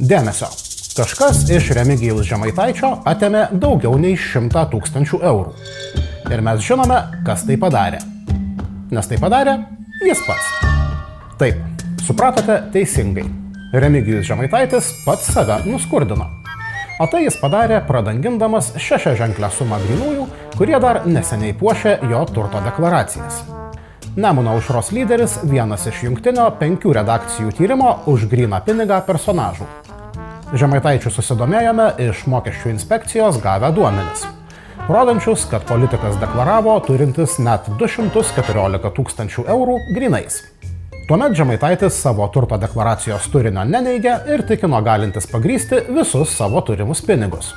Dėmesio. Kažkas iš Remigijaus Žemaitaičio atėmė daugiau nei 100 000 eurų. Ir mes žinome, kas tai padarė. Nes tai padarė jis pats. Taip, supratote teisingai. Remigijus Žemaitaitis pats save nuskurdino. O tai jis padarė pradangindamas 6ženklę sumą grynųjų, kurie dar neseniai puošė jo turto deklaracijas. Nemuno aušros lyderis vienas iš jungtinio 5 redakcijų tyrimo už gryną pinigą personažų. Žemaitaičių susidomėjome iš mokesčių inspekcijos gavę duomenis, rodančius, kad politikas deklaravo turintis net 214 000 eurų grynais. Tuomet Žemaitaitis savo turto deklaracijos turinio neneigė ir tikino galintis pagrįsti visus savo turimus pinigus.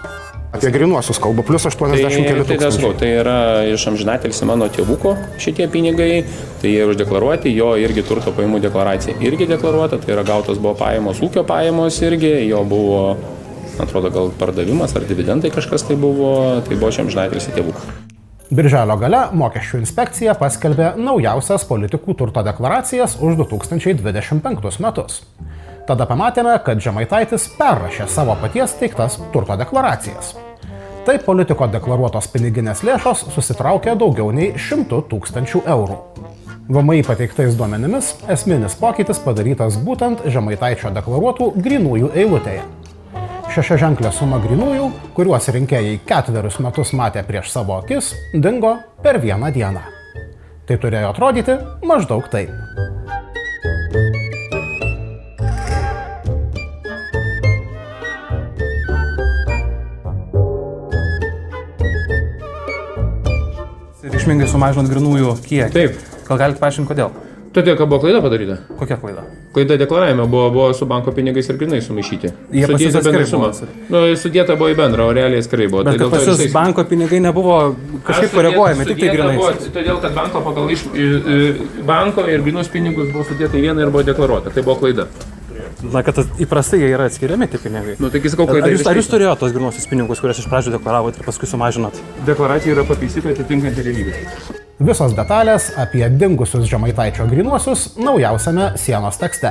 Apie grynuosius kalbu, plus 80 000. Tai yra iš amžinatilsį mano tėvuko šitie pinigai, tai jie uždeklaruoti, jo irgi turto pajamų deklaracija irgi deklaruota, tai yra gautos buvo pajamos, ūkio pajamos irgi, jo buvo, atrodo, gal pardavimas ar dividendai kažkas tai buvo iš amžinatilsį tėvuko. Birželio gale mokesčių inspekcija paskelbė naujausias politikų turto deklaracijas už 2025 metus. Tada pamatėme, kad Žemaitaitis perrašė savo paties teiktas turto deklaracijas. Taip politiko deklaruotos piniginės lėšos susitraukė daugiau nei 100 000 eurų. VMI pateiktais duomenimis esminis pokytis padarytas būtent Žemaitaičio deklaruotų grynųjų eilutėje. 6ženklė suma grynųjų, kuriuos rinkėjai 4 metus matė prieš savo akis, dingo per vieną dieną. Tai turėjo atrodyti maždaug taip. Reikšmingai sumažinot grynųjų kiekį. Taip. Gal galite paaiškinti, kodėl? Todėl, kad buvo klaida padaryta. Kokia klaida? Klaida deklaravime buvo su banko pinigais ir grynais sumaišyti. Jie pas jūs atskirai buvo. Sudėta buvo į bendrą, o realiai atskirai buvo. Bet kad pas jūs banko pinigai nebuvo kažkaip koreguojami, tik tai grynais. Todėl, kad banko pagal banko ir grynus pinigus buvo sudėta į vieną ir buvo deklaruota. Tai buvo klaida. Na, kad įprastai jie yra atskiriami tie pinigai. Tai sakau, klaida. Ar jūs turėjote tos grynuosius pinigus, kuriuos iš pradžių deklaravote ir paskui sumažinot? Deklaracija yra pataisyta atitinkantį realybę. Visos detalės apie dingusius Žemaitaičio grynuosius naujausiame Sienos tekste.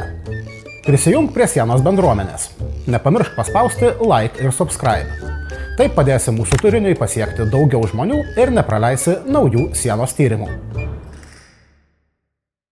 Prisijunk prie Sienos bendruomenės. Nepamiršk paspausti like ir subscribe. Taip padėsi mūsų turiniui pasiekti daugiau žmonių ir nepraleisi naujų Sienos tyrimų.